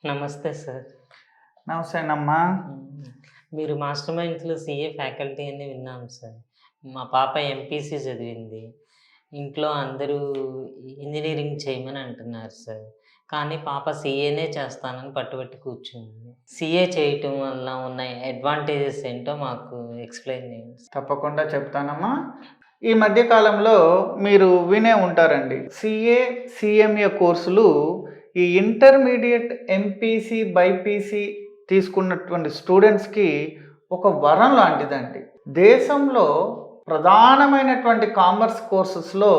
నమస్తే సార్. నమస్తేనమ్మా. హ్మ్. మీరు మాస్టర్ మైండ్స్‌లో సీఏ ఫ్యాకల్టీ అని విన్నాం సార్. మా పాప ఎంపీసీ చదివింది. ఇంట్లో అందరూ ఇంజినీరింగ్ చేయమని అంటున్నారు సార్. కానీ పాప సీఏనే చేస్తానని పట్టుబట్టి కూర్చుంది. సీఏ చేయటం వల్ల ఉన్న అడ్వాంటేజెస్ ఏంటో మాకు ఎక్స్‌ప్లెయిన్ చేయండి సార్. తప్పకుండా చెప్తానమ్మా. ఈ మధ్య కాలంలో మీరు వినే ఉంటారండి. సీఏ, సీఎంఏ కోర్సులు ఈ ఇంటర్మీడియేట్ ఎంపీసీ, బైపీసీ తీసుకున్నటువంటి స్టూడెంట్స్‌కి ఒక వరం లాంటిదండి. దేశంలో ప్రధానమైనటువంటి కామర్స్ కోర్సెస్‌లో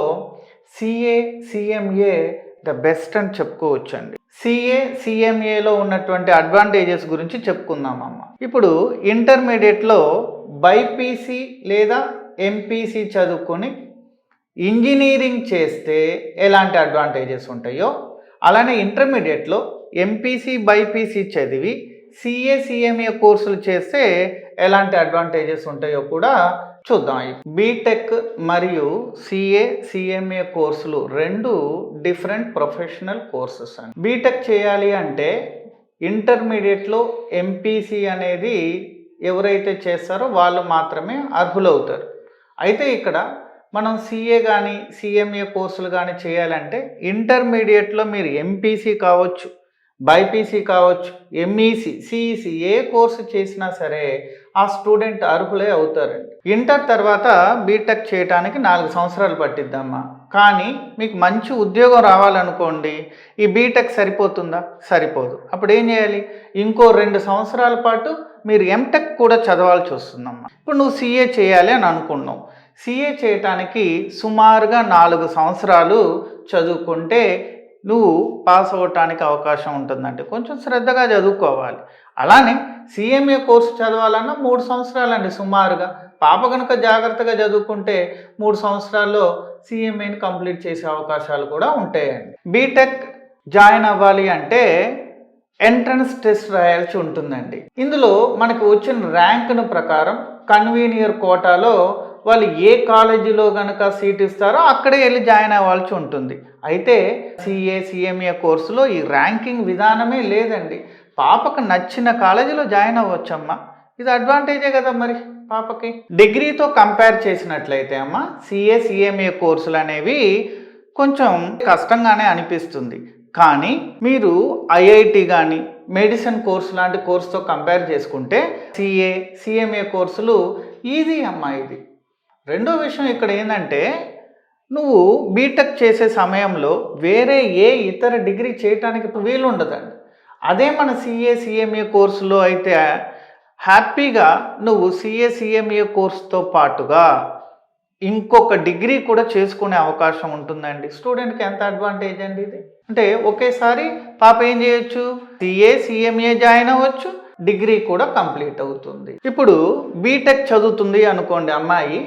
సీఏ, సీఎంఏ ద బెస్ట్ అని చెప్పుకోవచ్చండి. సీఏ, సీఎంఏలో ఉన్నటువంటి అడ్వాంటేజెస్ గురించి చెప్పుకుందామమ్మ. ఇప్పుడు ఇంటర్మీడియట్లో బైపీసీ లేదా ఎంపీసీ చదువుకొని ఇంజనీరింగ్ చేస్తే ఎలాంటి అడ్వాంటేజెస్ ఉంటాయో, అలానే ఇంటర్మీడియట్లో ఎంపీసీ, బైపీసీ చదివి సీఏ, సీఎంఏ కోర్సులు చేస్తే ఎలాంటి అడ్వాంటేజెస్ ఉంటాయో కూడా చూద్దాం. బీటెక్ మరియు సీఏ, సీఎంఏ కోర్సులు రెండు డిఫరెంట్ ప్రొఫెషనల్ కోర్సెస్ అండి. బీటెక్ చేయాలి అంటే ఇంటర్మీడియట్లో ఎంపీసీ అనేది ఎవరైతే చేస్తారో వాళ్ళు మాత్రమే అర్హులవుతారు. అయితే ఇక్కడ మనం సీఏ కానీ సీఎంఏ కోర్సులు కానీ చేయాలంటే ఇంటర్మీడియట్లో మీరు ఎంపీసీ కావచ్చు, బైపీసీ కావచ్చు, ఎంఈసీ, సిఈసీ ఏ కోర్సు చేసినా సరే ఆ స్టూడెంట్ అర్హులే అవుతారండి. ఇంటర్ తర్వాత బీటెక్ చేయడానికి 4 సంవత్సరాలు పట్టిద్దమ్మా. కానీ మీకు మంచి ఉద్యోగం రావాలనుకోండి, ఈ బీటెక్ సరిపోతుందా? సరిపోదు. అప్పుడు ఏం చేయాలి? ఇంకో 2 సంవత్సరాల పాటు మీరు ఎంటెక్ కూడా చదవాల్సి వస్తుందమ్మా. ఇప్పుడు నువ్వు సీఏ చేయాలి అని అనుకున్నావు. సీఏ చేయటానికి సుమారుగా 4 సంవత్సరాలు చదువుకుంటే నువ్వు పాస్ అవ్వటానికి అవకాశం ఉంటుందండి. కొంచెం శ్రద్ధగా చదువుకోవాలి. అలానే సీఎంఏ కోర్సు చదవాలన్నా 3 సంవత్సరాలండి సుమారుగా. పాప కనుక జాగ్రత్తగా చదువుకుంటే 3 సంవత్సరాల్లో సీఎంఏని కంప్లీట్ చేసే అవకాశాలు కూడా ఉంటాయండి. బీటెక్ జాయిన్ అవ్వాలి అంటే ఎంట్రన్స్ టెస్ట్ రాయాల్సి ఉంటుందండి. ఇందులో మనకు వచ్చిన ర్యాంకును ప్రకారం కన్వీనియర్ కోటాలో వాళ్ళు ఏ కాలేజీలో కనుక సీట్ ఇస్తారో అక్కడే వెళ్ళి జాయిన్ అవ్వాల్సి ఉంటుంది. అయితే సీఏ, సీఎంఏ కోర్సులో ఈ ర్యాంకింగ్ విధానమే లేదండి. పాపకు నచ్చిన కాలేజీలో జాయిన్ అవ్వచ్చమ్మా. ఇది అడ్వాంటేజే కదా మరి పాపకి. డిగ్రీతో కంపేర్ చేసినట్లయితే అమ్మ సీఏ, సీఎంఏ కోర్సులు అనేవి కొంచెం కష్టంగానే అనిపిస్తుంది. కానీ మీరు ఐఐటి కానీ మెడిసిన్ కోర్సు లాంటి కోర్సుతో కంపేర్ చేసుకుంటే సీఏ, సీఎంఏ కోర్సులు ఈజీ అమ్మా. ఇది రెండో విషయం ఇక్కడ ఏంటంటే నువ్వు బీటెక్ చేసే సమయంలో వేరే ఏ ఇతర డిగ్రీ చేయటానికి వీలు ఉండదండి. అదే మన సీఏ, సీఎంఏ కోర్సులో అయితే హ్యాపీగా నువ్వు సీఏ, సీఎంఏ కోర్సుతో పాటుగా ఇంకొక డిగ్రీ కూడా చేసుకునే అవకాశం ఉంటుందండి. స్టూడెంట్కి ఎంత అడ్వాంటేజ్ అండి ఇది. అంటే ఒకేసారి పాప ఏం చేయొచ్చు? సీఏ, సీఎంఏ జాయిన్ అవ్వచ్చు, డిగ్రీ కూడా కంప్లీట్ అవుతుంది. ఇప్పుడు బీటెక్ చదువుతుంది అనుకోండి అమ్మాయి,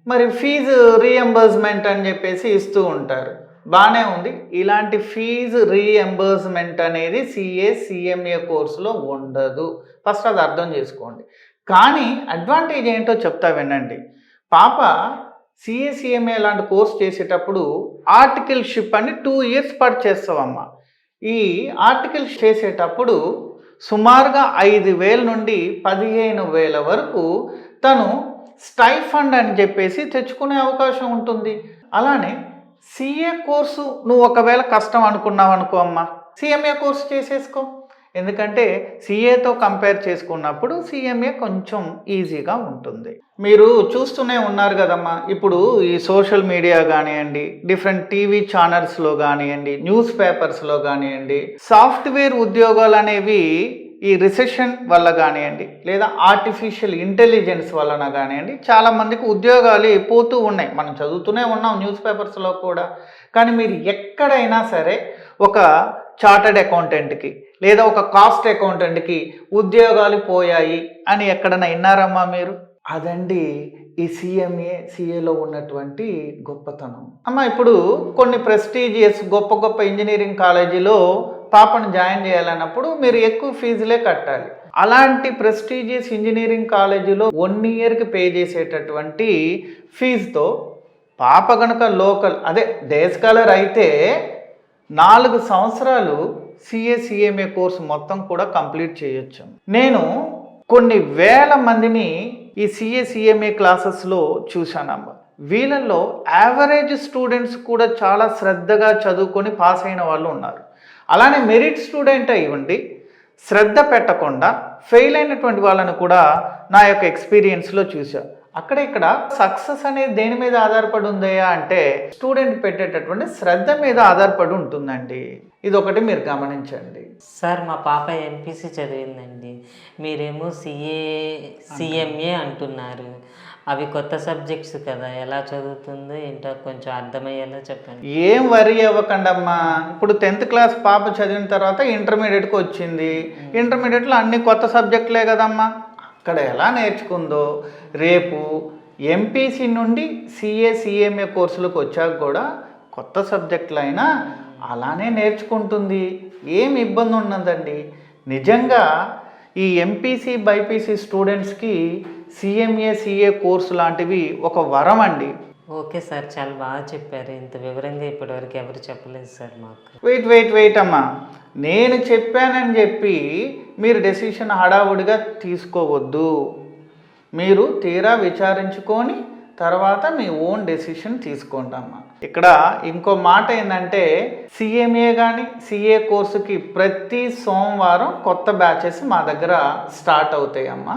మరి ఫీజు రీఎంబర్స్మెంట్ అని చెప్పేసి ఇస్తూ ఉంటారు. బాగానే ఉంది. ఇలాంటి ఫీజు రీఎంబర్స్మెంట్ అనేది సీఏ, సీఎంఏ కోర్సులో ఉండదు. ఫస్ట్ అది అర్థం చేసుకోండి. కానీ అడ్వాంటేజ్ ఏంటో చెప్తా వినండి. పాప సీఏ, సీఎంఏ లాంటి కోర్స్ చేసేటప్పుడు ఆర్టికల్షిప్ అని 2 years చేస్తావమ్మా. ఈ ఆర్టికల్స్ చేసేటప్పుడు సుమారుగా 5,000 నుండి 15,000 వరకు తను స్టైఫండ్ అని చెప్పేసి తెచ్చుకునే అవకాశం ఉంటుంది. అలానే సీఏ కోర్సు నువ్వు ఒకవేళ కష్టం అనుకున్నావు అనుకో అమ్మా, సీఎంఏ కోర్సు చేసేసుకో. ఎందుకంటే సీఏతో కంపేర్ చేసుకున్నప్పుడు సీఎంఏ కొంచెం ఈజీగా ఉంటుంది. మీరు చూస్తూనే ఉన్నారు కదమ్మా, ఇప్పుడు ఈ సోషల్ మీడియా కానివ్వండి, డిఫరెంట్ టీవీ ఛానల్స్లో కానివ్వండి, న్యూస్ పేపర్స్లో కానివ్వండి, సాఫ్ట్వేర్ ఉద్యోగాలు అనేవి ఈ రిసెషన్ వల్ల కానివ్వండి లేదా ఆర్టిఫిషియల్ ఇంటెలిజెన్స్ వలన కానివ్వండి చాలామందికి ఉద్యోగాలు పోతూ ఉన్నాయి. మనం చదువుతూనే ఉన్నాం న్యూస్ పేపర్స్లో కూడా. కానీ మీరు ఎక్కడైనా సరే ఒక చార్టర్డ్ అకౌంటెంట్కి లేదా ఒక కాస్ట్ అకౌంటెంట్కి ఉద్యోగాలు పోయాయి అని ఎక్కడైనా విన్నారమ్మా మీరు? అదండి ఈ సీఎంఏ, సీఏలో ఉన్నటువంటి గొప్పతనం అమ్మ. ఇప్పుడు కొన్ని ప్రెస్టీజియస్ గొప్ప గొప్ప ఇంజనీరింగ్ కాలేజీలో పాపను జాయిన్ చేయాలన్నప్పుడు మీరు ఎక్కువ ఫీజులే కట్టాలి. అలాంటి ప్రెస్టీజియస్ ఇంజనీరింగ్ కాలేజీలో 1 yearకి పే చేసేటటువంటి ఫీజుతో పాప కనుక లోకల్ అదే డే స్కాలర్ అయితే 4 సంవత్సరాలు సిఏ కోర్సు మొత్తం కూడా కంప్లీట్ చేయొచ్చు. నేను కొన్ని వేల మందిని ఈ సిఏ క్లాసెస్లో చూశానమ్మా. వీళ్ళల్లో యావరేజ్ స్టూడెంట్స్ కూడా చాలా శ్రద్ధగా చదువుకొని పాస్ అయిన వాళ్ళు ఉన్నారు. అలానే మెరిట్ స్టూడెంట్ అయ్యండి శ్రద్ధ పెట్టకుండా ఫెయిల్ అయినటువంటి వాళ్ళని కూడా నా యొక్క ఎక్స్పీరియన్స్లో చూసా. ఇక్కడ సక్సెస్ అనేది దేని మీద ఆధారపడి ఉందయ్యా అంటే స్టూడెంట్ పెట్టేటటువంటి శ్రద్ధ మీద ఆధారపడి ఉంటుందండి. ఇది ఒకటి మీరు గమనించండి. సార్ మా పాప ఎంపీసీ చదివిందండి, మీరేమో సిఎంఏ అంటున్నారు. అవి కొత్త సబ్జెక్ట్స్ కదా, ఎలా చదువుతుందో ఏంటో కొంచెం అర్థమయ్యేలా చెప్పండి. ఏం వరి అవ్వకండమ్మా. ఇప్పుడు 10th క్లాస్ పాప చదివిన తర్వాత ఇంటర్మీడియట్కి వచ్చింది. ఇంటర్మీడియట్లో అన్ని కొత్త సబ్జెక్టులే కదమ్మా. అక్కడ ఎలా నేర్చుకుందో రేపు ఎంపీసీ నుండి సిఏ కోర్సులకు వచ్చాక కూడా కొత్త సిలబస్లు అయినా అలానే నేర్చుకుంటుంది. ఏం ఇబ్బంది ఉన్నదండి. నిజంగా ఈ ఎంపీసీ బైపీసీ స్టూడెంట్స్కి సిఏ కోర్సు లాంటివి ఒక వరం అండి. ఓకే సార్, చాలా బాగా చెప్పారు. ఇంత వివరంగా ఇప్పటివరకు ఎవరు చెప్పలేదు సార్ మాకు. వెయిట్ అమ్మా. నేను చెప్పానని చెప్పి మీరు డెసిషన్ హడావుడిగా తీసుకోవద్దు. మీరు తీరా విచారించుకొని తర్వాత మీ ఓన్ డెసిషన్ తీసుకోండమ్మా. ఇక్కడ ఇంకో మాట ఏంటంటే సిఎంఏ కానీ సిఏ కోర్సుకి ప్రతి సోమవారం కొత్త బ్యాచెస్ మా దగ్గర స్టార్ట్ అవుతాయి అమ్మా.